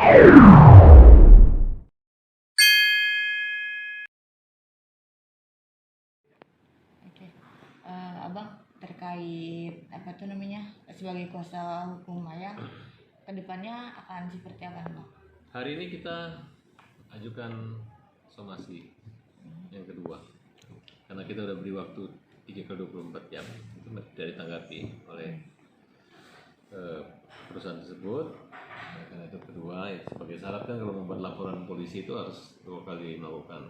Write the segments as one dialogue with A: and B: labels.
A: Oke, Abang terkait apa tuh namanya sebagai kuasa hukum Maya, kedepannya akan seperti apa Bang?
B: Hari ini kita ajukan somasi yang kedua karena kita udah beri waktu 3 kali 24 jam itu tidak ditanggapi oleh perusahaan tersebut. Nah, karena itu kedua ya, sebagai syarat kan kalau membuat laporan polisi itu harus 2 kali melakukan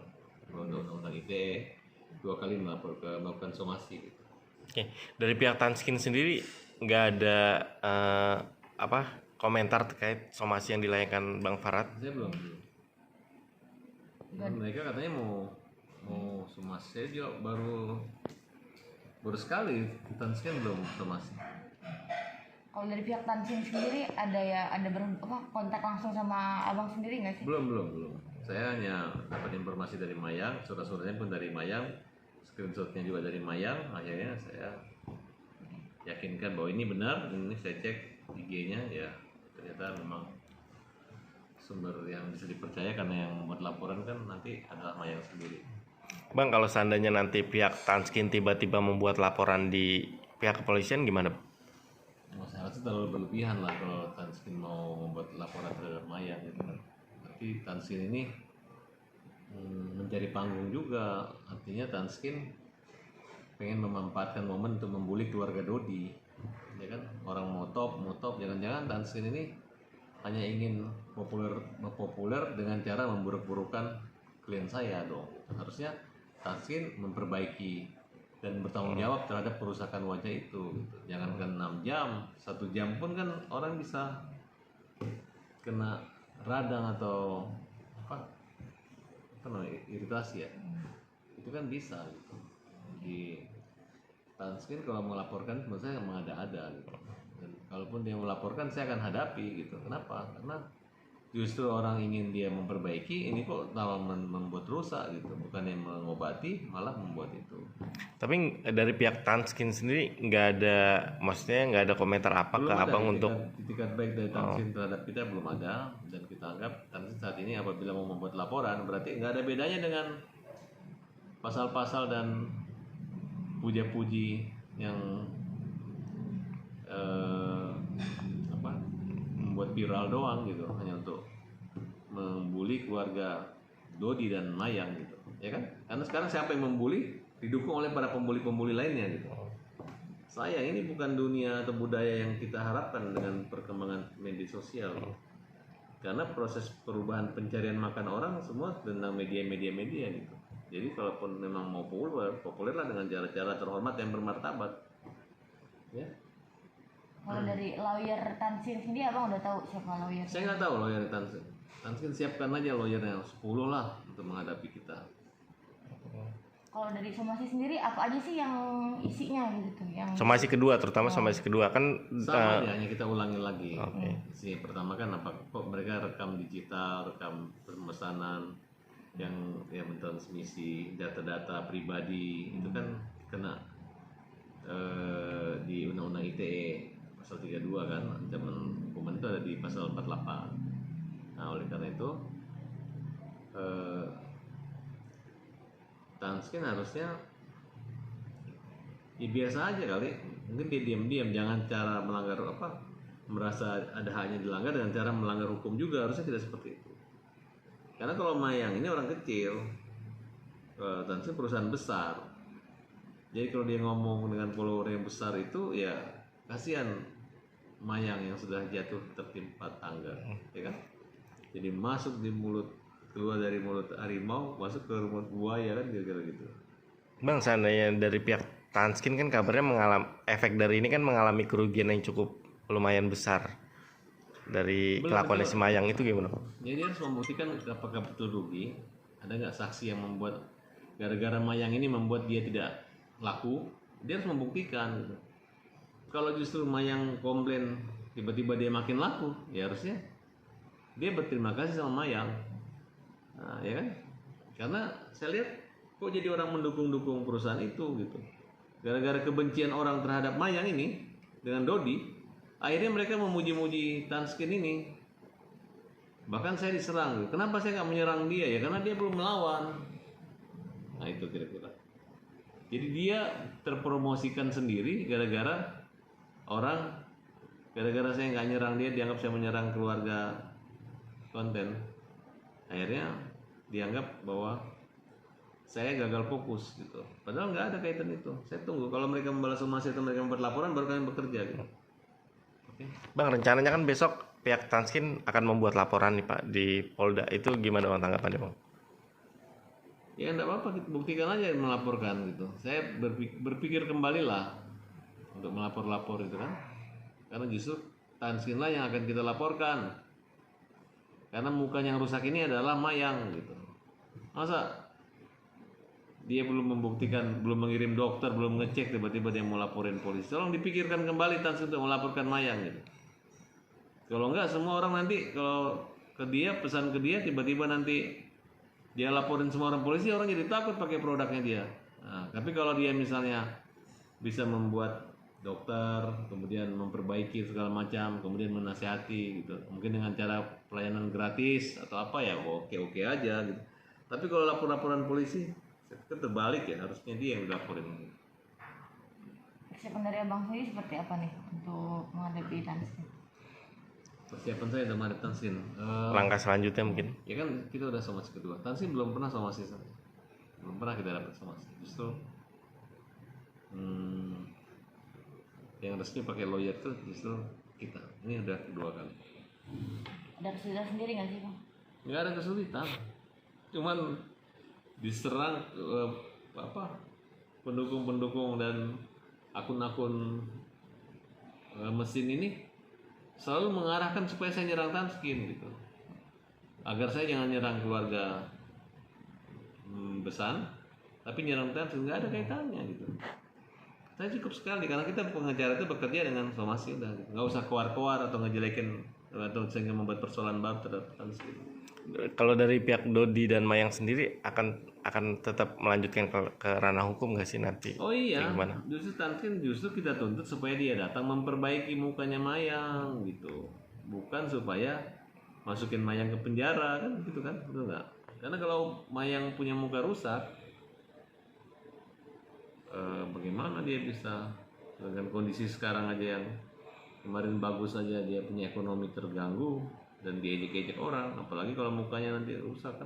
B: undang-undang ITE 2 kali melakukan somasi gitu.
C: Oke, dari pihak Tanskin sendiri nggak ada komentar terkait somasi yang dilayangkan Bang Farad?
B: Saya belum. Mereka katanya mau somasi, saya juga baru sekali Tanskin belum somasi.
A: Kalau dari pihak Tansin sendiri ada kontak langsung sama Abang sendiri nggak sih?
B: Belum. Saya hanya dapat informasi dari Mayang, surat-suratnya pun dari Mayang, screenshotnya juga dari Mayang. Akhirnya saya yakinkan bahwa ini benar. Ini saya cek IG-nya, ya ternyata memang sumber yang bisa dipercaya karena yang membuat laporan kan nanti adalah Mayang sendiri.
C: Bang, kalau seandainya nanti pihak Tanskin tiba-tiba membuat laporan di pihak kepolisian gimana?
B: Saya rasa terlalu berlebihan lah kalau Tanskin mau membuat laporan terhadap Mayang gitu kan. Tapi Tanskin ini mencari panggung juga, artinya Tanskin pengen memanfaatkan momen untuk membuli keluarga Dodi, ya kan? Orang mau top, jangan-jangan Tanskin ini hanya ingin populer dengan cara memburuk-burukan klien saya dong. Harusnya Tanskin memperbaiki dan bertanggung jawab terhadap kerusakan wajah itu gitu. Jangankan 6 jam, 1 jam pun kan orang bisa kena radang atau apa namanya, iritasi ya. Itu kan bisa gitu. Di Tanskin kalau melaporkan menurut saya mengada-ada gitu. Dan kalaupun dia melaporkan saya akan hadapi gitu. Kenapa? Karena justru orang ingin dia memperbaiki, ini kok malah membuat rusak gitu, bukannya mengobati malah membuat itu.
C: Tapi dari pihak Tanskin sendiri maksudnya nggak ada komentar apa
B: Belum
C: ke
B: ada
C: Abang untuk
B: itikat baik dari Tanskin terhadap kita, belum ada. Dan kita anggap Tanskin saat ini apabila mau membuat laporan berarti nggak ada bedanya dengan pasal-pasal dan puja-puji yang membuat viral doang gitu, hanya untuk membuli keluarga Dodi dan Mayang gitu, ya kan? Karena sekarang siapa yang membuli didukung oleh para pembuli-pembuli lainnya gitu. Sayang, ini bukan dunia atau budaya yang kita harapkan dengan perkembangan media sosial. Karena proses perubahan pencarian makan orang semua tentang media gitu. Jadi kalaupun memang mau populerlah dengan cara-cara terhormat yang bermartabat. Ya.
A: Kalau dari lawyer Tansin sendiri Abang udah tahu siapa lawyer?
B: Saya nggak tahu lawyer Tanskin. Tanskin siapkan aja lawyernya 10 lah untuk menghadapi kita.
A: Kalau dari somasi sendiri apa aja sih yang isinya gitu? Yang
C: somasi kedua, terutama somasi kedua kan
B: sama aja, hanya kita ulangi lagi.
C: Okay.
B: Pertama kan apa kok mereka rekam digital, rekam pemesanan yang mentransmisi data-data pribadi itu kan kena di Undang-Undang ITE pasal 32 kan, ancaman hukuman itu ada di pasal 48. Nah, oleh karena itu Tanskin harusnya ya biasa aja kali, mungkin dia diam-diam, jangan cara melanggar merasa ada haknya dilanggar dengan cara melanggar hukum juga, harusnya tidak seperti itu. Karena kalau Mayang ini orang kecil, Tanskin perusahaan besar, jadi kalau dia ngomong dengan follower yang besar itu ya kasihan Mayang yang sudah jatuh tertimpa tangga, ya kan? Jadi keluar dari mulut harimau, masuk ke mulut buaya kan, kira-kira gitu.
C: Bang, seandainya dari pihak Tanskin kan kabarnya efek dari ini kan mengalami kerugian yang cukup lumayan besar dari kelakuan si Mayang itu gimana?
B: Jadi dia harus membuktikan apakah betul rugi, ada nggak saksi yang membuat gara-gara Mayang ini membuat dia tidak laku, dia harus membuktikan. Kalau justru Mayang komplain tiba-tiba dia makin laku, ya harusnya dia berterima kasih sama Mayang. Nah, ya kan? Karena saya lihat kok jadi orang mendukung perusahaan itu gitu. Gara-gara kebencian orang terhadap Mayang ini dengan Dodi, akhirnya mereka memuji-muji Tanskin ini. Bahkan saya diserang. Kenapa saya nggak menyerang dia? Ya karena dia belum melawan. Nah itu kira-kira. Jadi dia terpromosikan sendiri gara-gara saya nggak nyerang dia, dianggap saya menyerang keluarga konten. Akhirnya dianggap bahwa saya gagal fokus gitu. Padahal nggak ada kaitan itu. Saya tunggu kalau mereka membalas somasi atau mereka membuat laporan baru kalian bekerja gitu. Oke.
C: Bang, rencananya kan besok pihak Tanskin akan membuat laporan nih Pak di Polda. Itu gimana Bang tanggapannya Bang?
B: Ya enggak apa-apa, kita buktikan aja melaporkan gitu. Saya berpikir kembali lah untuk melapor-lapor itu kan. Karena justru Tanskin lah yang akan kita laporkan. Karena muka yang rusak ini adalah Mayang gitu. Masa dia belum membuktikan, belum mengirim dokter, belum ngecek, tiba-tiba dia mau laporin polisi. Tolong dipikirkan kembali Tanskin untuk melaporkan Mayang gitu. Kalau enggak semua orang nanti kalau ke dia, pesan ke dia, tiba-tiba nanti dia laporin semua orang polisi, orang jadi takut pakai produknya dia. Nah, tapi kalau dia misalnya bisa membuat dokter, kemudian memperbaiki segala macam, kemudian menasihati gitu, mungkin dengan cara pelayanan gratis atau apa ya, oke aja gitu. Tapi kalau laporan polisi, kan terbalik ya, harusnya dia yang laporin.
A: Persiapan dari abang sendiri seperti apa nih untuk menghadapi Tanskin?
B: Persiapan saya udah menghadapi Tanskin.
C: Langkah selanjutnya mungkin.
B: Ya kan kita udah somasi kedua. Tanskin belum pernah somasi saya. Belum pernah kita dapat somasi. Justru yang resmi pakai lawyer tuh justru kita. Ini udah kedua kali.
A: Ada kesulitan sendiri nggak sih bang?
B: Nggak ada kesulitan. Cuman diserang pendukung-pendukung dan akun-akun mesin ini selalu mengarahkan supaya saya nyerang Tanskin gitu. Agar saya jangan nyerang keluarga Besan, tapi nyerang Tanskin, nggak ada kaitannya gitu. Saya cukup sekali karena kita pengacara itu bekerja dengan somasi udah gitu. Nggak usah keluar-keluar atau ngejelekin atau sehingga membuat persoalan baru terhadap Tanskin.
C: Kalau dari pihak Dodi dan Mayang sendiri akan tetap melanjutkan ke ranah hukum nggak sih nanti?
B: Oh iya,
C: gimana?
B: justru Tanskin kita tuntut supaya dia datang memperbaiki mukanya Mayang gitu, bukan supaya masukin Mayang ke penjara kan gitu kan, betul nggak? Karena kalau Mayang punya muka rusak, bagaimana dia bisa dengan kondisi sekarang aja yang kemarin bagus aja dia punya ekonomi terganggu dan diejek-ejek orang, apalagi kalau mukanya nanti rusak kan.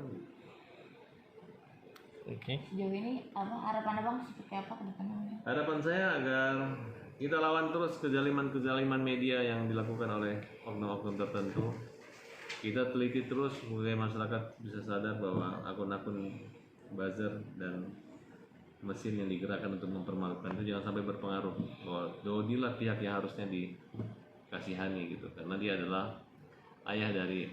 C: Oke.
A: Sejauh ini apa harapan abang seperti apa ke depannya?
B: Harapan saya agar kita lawan terus kezaliman media yang dilakukan oleh oknum-oknum tertentu. Kita teliti terus supaya masyarakat bisa sadar bahwa akun-akun buzzer dan mesin yang digerakkan untuk mempermalukan itu jangan sampai berpengaruh bahwa Dodi lah pihak yang harusnya dikasihani gitu, karena dia adalah ayah dari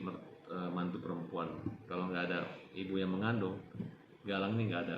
B: mantu perempuan. Kalau nggak ada ibu yang mengandung, Galang ini nggak ada.